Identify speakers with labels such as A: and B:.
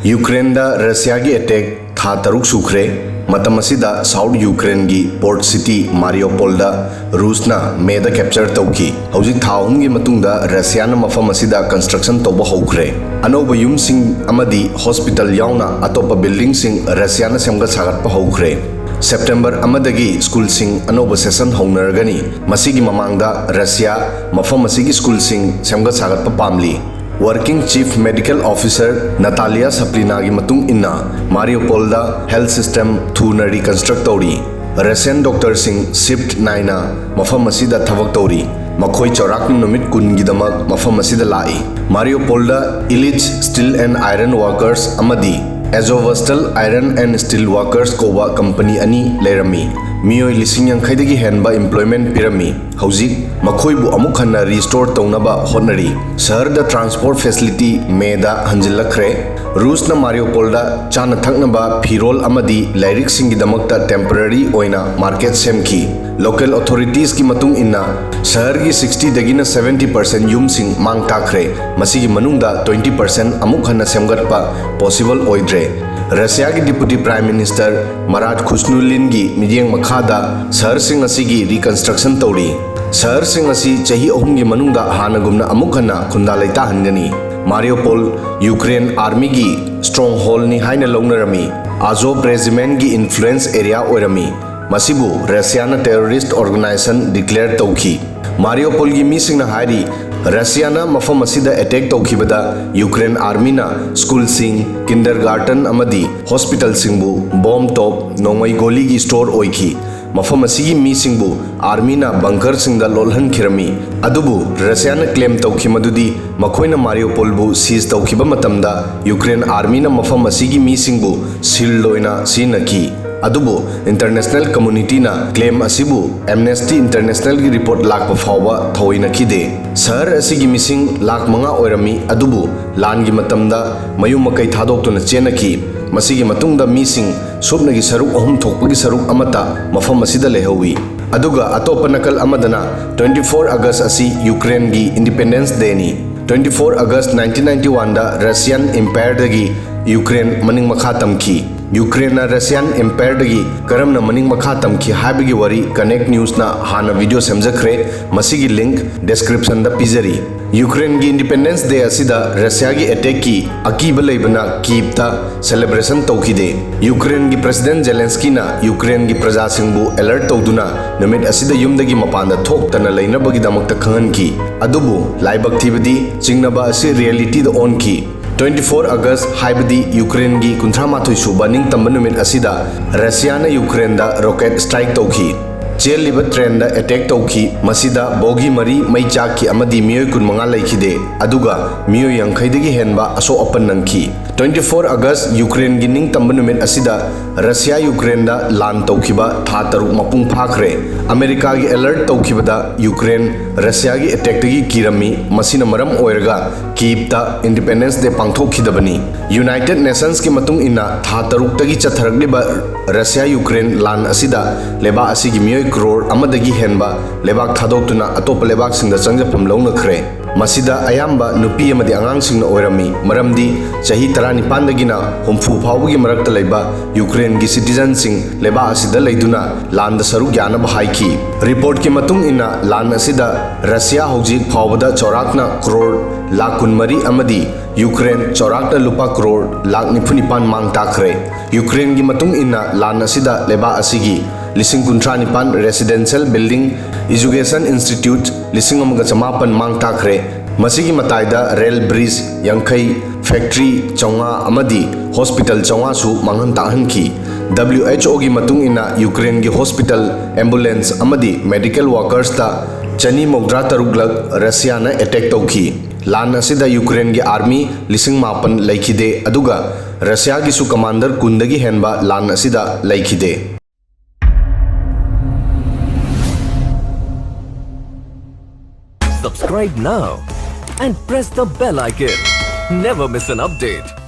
A: Ukraine Russia की attack था तरुक सुखरे मतम असिदा साउथ यूक्रेन की पोर्ट सिटी मारियोपोल रूसना मेद कैप्चर तौकी हौजिक था अहुमगी मतुंगदा रशियाना मफम असिदा कंस्ट्रक्शन तौबा हौखरे अनौब युमसिंग अमदी हॉस्पिटल याउना अतोप बिल्डिंग सिंग रशियाना सेमगत सागतपा हौखरे सेप्टेम्बर अमदगी स्कूल सिंग अनौब सेशन हौनरगनी मसिगी ममांगदा रशिया मफम असिगी स्कूल सिंग सेमगत सागतपा पामली working chief medical officer Natalia Saplina की मतुंग इन्ना मारियोपोल हेल्थ सिस्टम थूना रिकंस्ट्रक्ट तौरी रशियन डॉक्टर सिंह शिफ्ट नाइना मफम असिदा थबक तौरी मखोई चौराकन नुमित कुनगिदमक मफम असिदा लाई Mariupol Ilyich steel and iron workers अमदी Azovstal iron and steel workers कोवा कंपनी अनी लेरमी मियोई लिसिंग यांखैदगी हेनबा एम्प्लॉयमेंट पिरमी हौजिक मखोइबु अमुक हन्ना रिस्टोर तौनबा होनरी शहर द ट्रांसपोर्ट फैसिलिटी मेदा हंजिलखरे रूसना मारियोपोल चाना थकनबा फिरोल अमदी लाइरिक सिंगिदमकता टेम्पररी ओइना मार्केट सेमखी लोकल अथॉरिटीज की मतुंग इन्ना शहर की 60 दगिना 70% युमसिंग मांग ताखरे मसिगी मनुंगदा 20% अमुक हन्ना सेमगतपा पॉसिबल ओइद्रे रशिया की डिप्यूटी प्राइम मिनिस्टर मराट खुशनुलिन की मियेंग मखादा शहर सिंह असिगी रिकंस्ट्रक्शन तौरी शहर सिंह असी चही अहुम की मनुंगदा हानगुमना अमुक हन्ना खुंदा लेता हनगनी मारियोपोल यूक्रेन आर्मी की स्ट्रॉन्ग होल नि हाइना लौनरमी आजोव रेजिमेंट की इन्फ्लुएंस एरिया ओरमी मसिबु रशियाना टेररिस्ट ऑर्गेनाइजेशन डिक्लेयर तौखी मारियोपोल की मीसिंगना हारी रशियाना मफम असिदा अटैक तौखिबदा यूक्रेन आर्मीना स्कूल सिंग किंडरगार्टन अमदी हॉस्पिटल सिंगबु बॉम्ब टॉप नोंगई गोली की स्टोर ओइखी मफम असिगी मीसिंगबु आर्मीना बंकर सिंगदा लोलहन खिरमी अदुबु रशियाना क्लेम तौखि मदुदी मखोइना मारियोपोलबु सीज तौखिबा मतमदा यूक्रेन आर्मीना मफम असिगी मीसिंगबु सील लोइना सीनकी अदुबु इंटरनेशनल कम्युनिटी ना क्लेम असिबु एमनेस्टी इंटरनेशनल की रिपोर्ट लाख फावा थोइना खिदे शहर असिगी मिसिंग लाख मंगा ओरमी अदुबु लान की मतमदा मयुम मकई थादोक्तुना चेनकी मसिगी मतुंगदा मीसिंग सुबनगी सरुक अहुम थोकपगी सरुक अमता मफम असिदा लेहौवी अदुगा अतोप नकल अमदना 24 अगस्त असी यूक्रेन की इंडिपेंडेंस डे नी 24 अगस्त 1991 दा रशियन एम्पायर दगी यूक्रेन मनिंग मखा तमखी यूक्रेन रशियन एम्पायर दगी करमना मनिंग मखा तमखी हाबिगी वरी कनेक्ट न्यूज ना हाना वीडियो समझखरे मसिगी लिंक डिस्क्रिप्शन दा पिजरी यूक्रेन की इंडिपेंडेंस डे असिदा रशिया की अटैक की अकीब लेबना कीपता सेलिब्रेशन तौखिदे यूक्रेन की प्रेसिडेंट जेलेंस्की ना यूक्रेन की प्रजा सिंबु अलर्ट तौदुना नमित असिदा युमदगी मपानदा थोक्तना लेनबगीदमक्ता खंगनकी अदुबु लाइबक थिबदी चिंगनबा असि रियलिटी द ऑन की 24 अगस्त हाइबदी यूक्रेन की 38 सूबा निंगतंबा नुमित असिदा रशियाना यूक्रेन दा रॉकेट स्ट्राइक तौखी चेलिब ट्रेन दा अटैक तौखी मसिदा बोगी मरी मई चाकी अमदी मियोय कुनमंगा लेखिदे अदुगा मियोय यांखैदगी हेनबा असो अपन नंखी 24 अगस्त यूक्रेन की निंगतंबा नुमित असिदा रशिया यूक्रेन दा लान तौखिबा था तरुक मपुंग फाखरे अमेरिका की अलर्ट तौखिबदा यूक्रेन रशिया की अटैक तगी किरमी मसिना मरम ओइरगा कीपता इंडिपेंडेंस डे पांगथोखिदबनी यूनाइटेड नेशंस की मतुंग इन्ना था तरुक तगी चथरगलिबा रशिया यूक्रेन लान असिदा लेबा असिगी मियोय करोड़ अमदगी हेनबा लेबाक थादोक्तुना अतोप लेबाक सिंगदा चंगजफम लौनखरे मसिदा अयाम्बा नुपी अमदी आंगांसिंगना ओइरमी मरमदी चही 19 दगिना 30 फाउबगी मरक्ता लेबा यूक्रेन की सिटीजन सिंग लेबा असिदा लेदुना लान द सरुक यानब हाइकी रिपोर्ट की मतुंग इन्ना लान असिदा रशिया हौजिक फाउबदा चौराकना करोड़ लाख कुनमरी अमदी यूक्रेन चौराकना लुपा करोड़ लाख 94 मांग ताखरे यूक्रेन की मतुंग इन्ना लान असिदा लेबा असिगी लिसिंग 39 रेसिडेंशियल बिल्डिंग एजुकेशन इंस्टीट्यूट लिसिंग 1,900 मांग ताखरे मसिगी मताइदा रेल ब्रिज यांखई फैक्ट्री चौंगा अमदी हॉस्पिटल चौंगा सु मांगन ताहनखी WHO की मतुंग इन्ना यूक्रेन की हॉस्पिटल एम्बुलेंस अमदी मेडिकल वर्कर्स ता चनी मौद्रा तरुगलक रशियाना अटैक तौखी लान असिदा यूक्रेन की आर्मी लिसिंग 9 लेखिदे अदुगा रशिया की सु कमांडर कुंदगी हेनबा लान असिदा लेखिदे
B: Subscribe now and press the bell icon. Never miss an update.